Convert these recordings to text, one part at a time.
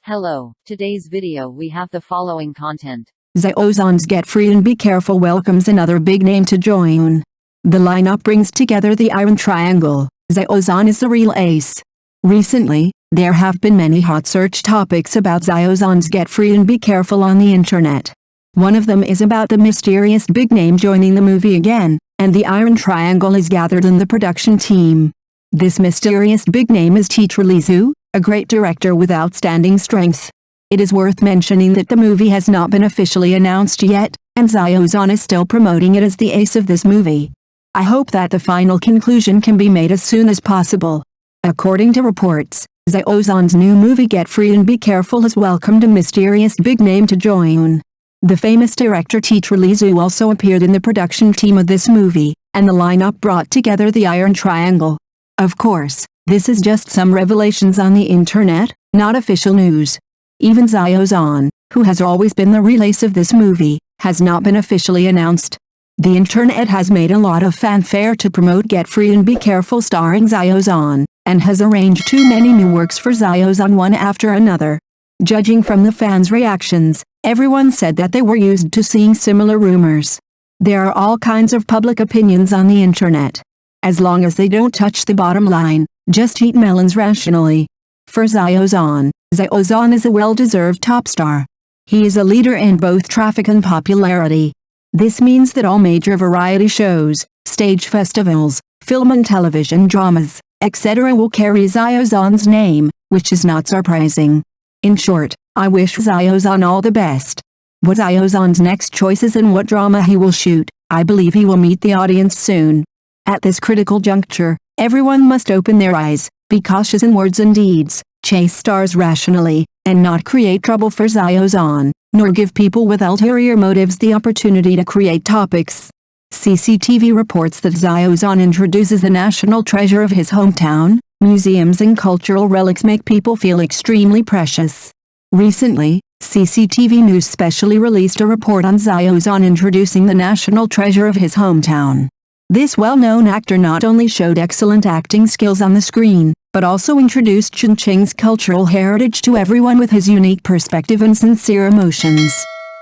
Hello, today's video we have the following content. Xiao Zhan's Get Free and Be Careful welcomes another big name to join. The lineup brings together the Iron Triangle. Xiao Zhan is the real ace. Recently, there have been many hot search topics about Xiao Zhan's Get Free and Be Careful on the internet. One of them is about the mysterious big name joining the movie again, and the Iron Triangle is gathered in the production team. This mysterious big name is Teacher Li Xue, a great director with outstanding strength. It is worth mentioning that the movie has not been officially announced yet, and Xiao Zhan is still promoting it as the ace of this movie. I hope that the final conclusion can be made as soon as possible. According to reports, Xiao Zhan's new movie Get Free and Be Careful has welcomed a mysterious big name to join. The famous director Teacher Li Xue also appeared in the production team of this movie, and the lineup brought together the Iron Triangle. Of course, this is just some revelations on the internet, not official news. Even Xiao Zhan, who has always been the real ace of this movie, has not been officially announced. The internet has made a lot of fanfare to promote Get Free and Be Careful starring Xiao Zhan, and has arranged too many new works for Xiao Zhan one after another. Judging from the fans' reactions, everyone said that they were used to seeing similar rumors. There are all kinds of public opinions on the internet. As long as they don't touch the bottom line, just eat melons rationally. For Xiao Zhan is a well-deserved top star. He is a leader in both traffic and popularity. This means that all major variety shows, stage festivals, film and television dramas, etc. will carry Xiao Zhan's name, which is not surprising. In short, I wish Xiao Zhan all the best. What Xiao Zhan's next choices and what drama he will shoot, I believe he will meet the audience soon. At this critical juncture, everyone must open their eyes, be cautious in words and deeds, chase stars rationally, and not create trouble for Xiao Zhan, nor give people with ulterior motives the opportunity to create topics. CCTV reports that Xiao Zhan introduces the national treasure of his hometown. Museums and cultural relics make people feel extremely precious. Recently, CCTV News specially released a report on Xiao Zhan introducing the national treasure of his hometown. This well-known actor not only showed excellent acting skills on the screen, but also introduced Chongqing's cultural heritage to everyone with his unique perspective and sincere emotions.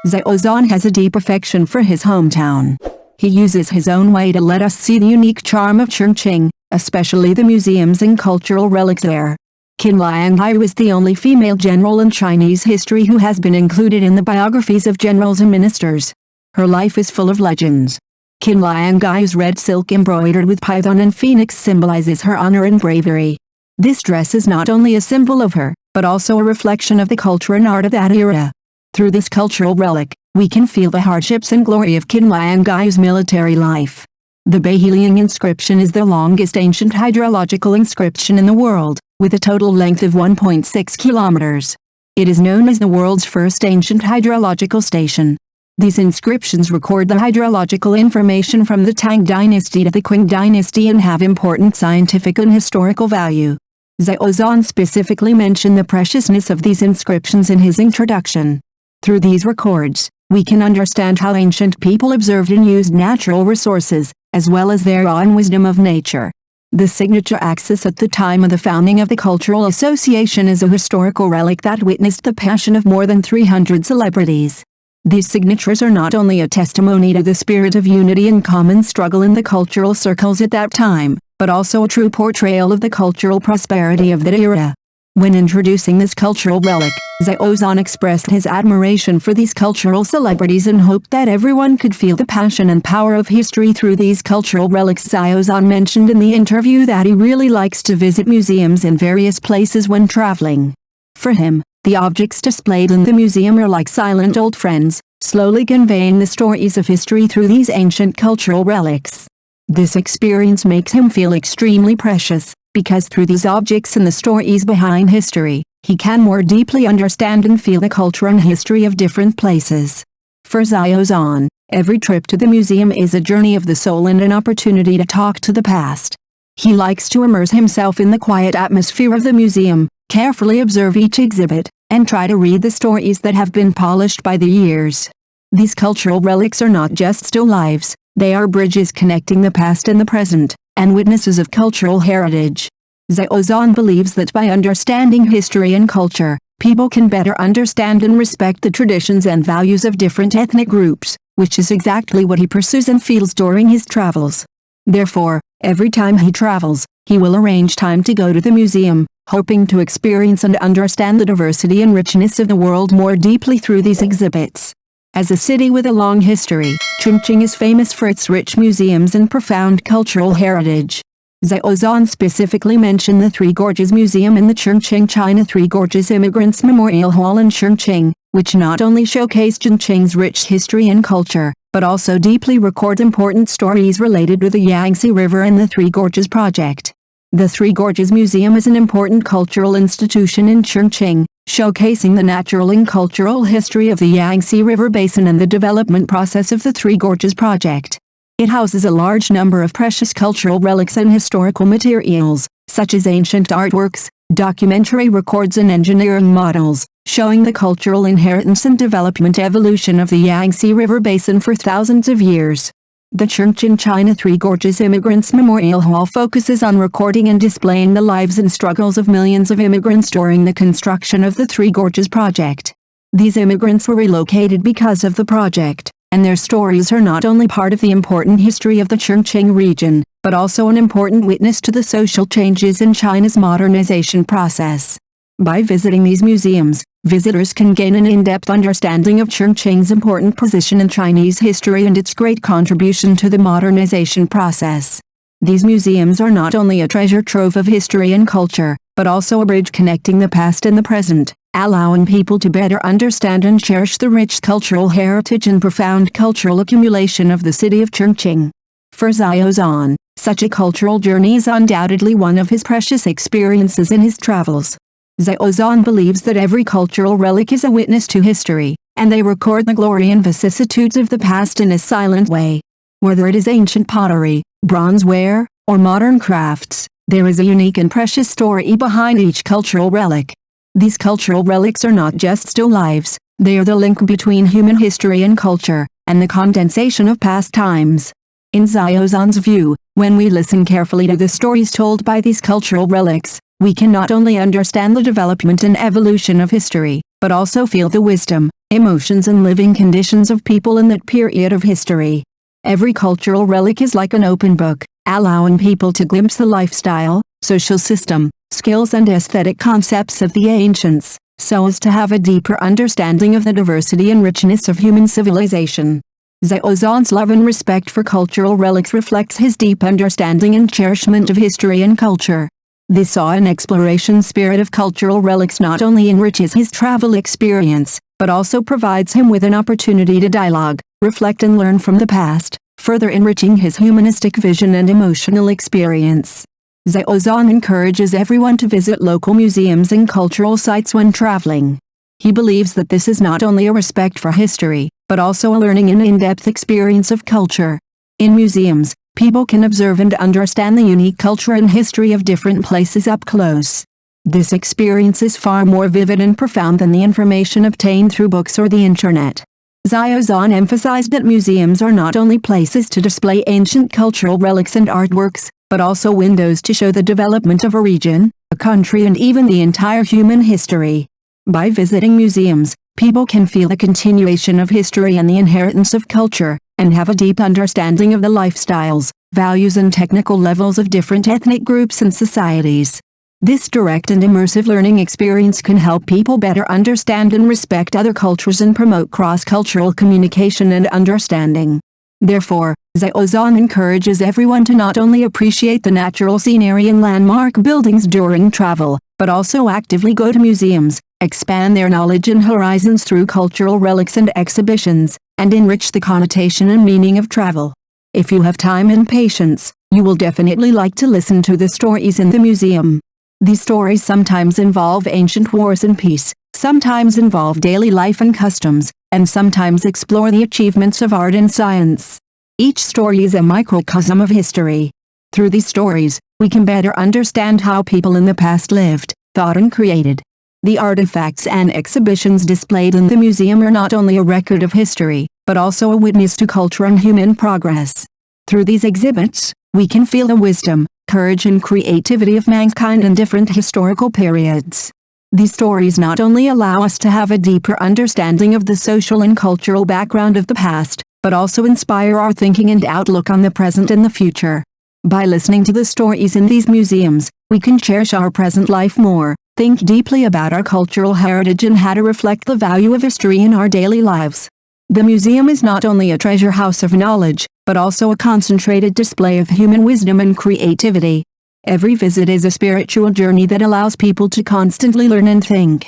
Xiao Zhan has a deep affection for his hometown. He uses his own way to let us see the unique charm of Chongqing, especially the museums and cultural relics there. Qin Lianghai was the only female general in Chinese history who has been included in the biographies of generals and ministers. Her life is full of legends. Qin Lianghai's red silk embroidered with python and phoenix symbolizes her honor and bravery. This dress is not only a symbol of her, but also a reflection of the culture and art of that era. Through this cultural relic, we can feel the hardships and glory of Qin Lianghai's military life. The Beiliang inscription is the longest ancient hydrological inscription in the world, with a total length of 1.6 kilometers. It is known as the world's first ancient hydrological station. These inscriptions record the hydrological information from the Tang dynasty to the Qing dynasty and have important scientific and historical value. Xiao Zhan specifically mentioned the preciousness of these inscriptions in his introduction. Through these records, we can understand how ancient people observed and used natural resources, as well as their awe and wisdom of nature. The signature axis at the time of the founding of the Cultural Association is a historical relic that witnessed the passion of more than 300 celebrities. These signatures are not only a testimony to the spirit of unity and common struggle in the cultural circles at that time, but also a true portrayal of the cultural prosperity of that era. When introducing this cultural relic, Xiao Zhan expressed his admiration for these cultural celebrities and hoped that everyone could feel the passion and power of history through these cultural relics. Xiao Zhan mentioned in the interview that he really likes to visit museums in various places when traveling. For him, the objects displayed in the museum are like silent old friends, slowly conveying the stories of history through these ancient cultural relics. This experience makes him feel extremely precious, because through these objects and the stories behind history, he can more deeply understand and feel the culture and history of different places. For Xiao Zhan, every trip to the museum is a journey of the soul and an opportunity to talk to the past. He likes to immerse himself in the quiet atmosphere of the museum, carefully observe each exhibit, and try to read the stories that have been polished by the years. These cultural relics are not just still lives, they are bridges connecting the past and the present, and witnesses of cultural heritage. Xiao Zhan believes that by understanding history and culture, people can better understand and respect the traditions and values of different ethnic groups, which is exactly what he pursues and feels during his travels. Therefore, every time he travels, he will arrange time to go to the museum, hoping to experience and understand the diversity and richness of the world more deeply through these exhibits. As a city with a long history, Chongqing is famous for its rich museums and profound cultural heritage. Xiao Zhan specifically mentioned the Three Gorges Museum in the Chongqing China Three Gorges Immigrants Memorial Hall in Chongqing, which not only showcase Chongqing's rich history and culture, but also deeply records important stories related with the Yangtze River and the Three Gorges Project. The Three Gorges Museum is an important cultural institution in Chongqing, showcasing the natural and cultural history of the Yangtze River Basin and the development process of the Three Gorges Project. It houses a large number of precious cultural relics and historical materials, such as ancient artworks, documentary records and engineering models, showing the cultural inheritance and development evolution of the Yangtze River Basin for thousands of years. The Chongqing China Three Gorges Immigrants Memorial Hall focuses on recording and displaying the lives and struggles of millions of immigrants during the construction of the Three Gorges Project. These immigrants were relocated because of the project, and their stories are not only part of the important history of the Chongqing region, but also an important witness to the social changes in China's modernization process. By visiting these museums, visitors can gain an in-depth understanding of Chongqing's important position in Chinese history and its great contribution to the modernization process. These museums are not only a treasure trove of history and culture, but also a bridge connecting the past and the present, allowing people to better understand and cherish the rich cultural heritage and profound cultural accumulation of the city of Chongqing. For Xiao Zhan, such a cultural journey is undoubtedly one of his precious experiences in his travels. Xiao Zhan believes that every cultural relic is a witness to history, and they record the glory and vicissitudes of the past in a silent way. Whether it is ancient pottery, bronzeware, or modern crafts, there is a unique and precious story behind each cultural relic. These cultural relics are not just still lives, they are the link between human history and culture, and the condensation of past times. In Xiao Zhan's view, when we listen carefully to the stories told by these cultural relics, we can not only understand the development and evolution of history, but also feel the wisdom, emotions and living conditions of people in that period of history. Every cultural relic is like an open book, allowing people to glimpse the lifestyle, social system, skills and aesthetic concepts of the ancients, so as to have a deeper understanding of the diversity and richness of human civilization. Xiao Zhan's love and respect for cultural relics reflects his deep understanding and cherishment of history and culture. This awe and exploration spirit of cultural relics not only enriches his travel experience, but also provides him with an opportunity to dialogue, reflect and learn from the past, further enriching his humanistic vision and emotional experience. Xiao Zhan encourages everyone to visit local museums and cultural sites when traveling. He believes that this is not only a respect for history, but also a learning and in-depth experience of culture. In museums, people can observe and understand the unique culture and history of different places up close. This experience is far more vivid and profound than the information obtained through books or the internet. Xiao Zhan emphasized that museums are not only places to display ancient cultural relics and artworks, but also windows to show the development of a region, a country and even the entire human history. By visiting museums, people can feel the continuation of history and the inheritance of culture, and have a deep understanding of the lifestyles, values and technical levels of different ethnic groups and societies. This direct and immersive learning experience can help people better understand and respect other cultures and promote cross-cultural communication and understanding. Therefore, Xiao Zhan encourages everyone to not only appreciate the natural scenery and landmark buildings during travel, but also actively go to museums, expand their knowledge and horizons through cultural relics and exhibitions, and enrich the connotation and meaning of travel. If you have time and patience, you will definitely like to listen to the stories in the museum. These stories sometimes involve ancient wars and peace, sometimes involve daily life and customs, and sometimes explore the achievements of art and science. Each story is a microcosm of history. Through these stories, we can better understand how people in the past lived, thought and created. The artifacts and exhibitions displayed in the museum are not only a record of history, but also a witness to culture and human progress. Through these exhibits, we can feel the wisdom, courage and creativity of mankind in different historical periods. These stories not only allow us to have a deeper understanding of the social and cultural background of the past, but also inspire our thinking and outlook on the present and the future. By listening to the stories in these museums, we can cherish our present life more, think deeply about our cultural heritage and how to reflect the value of history in our daily lives. The museum is not only a treasure house of knowledge, but also a concentrated display of human wisdom and creativity. Every visit is a spiritual journey that allows people to constantly learn and think.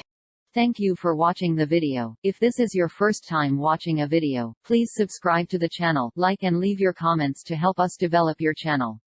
Thank you for watching the video. If this is your first time watching a video, please subscribe to the channel, like and leave your comments to help us develop your channel.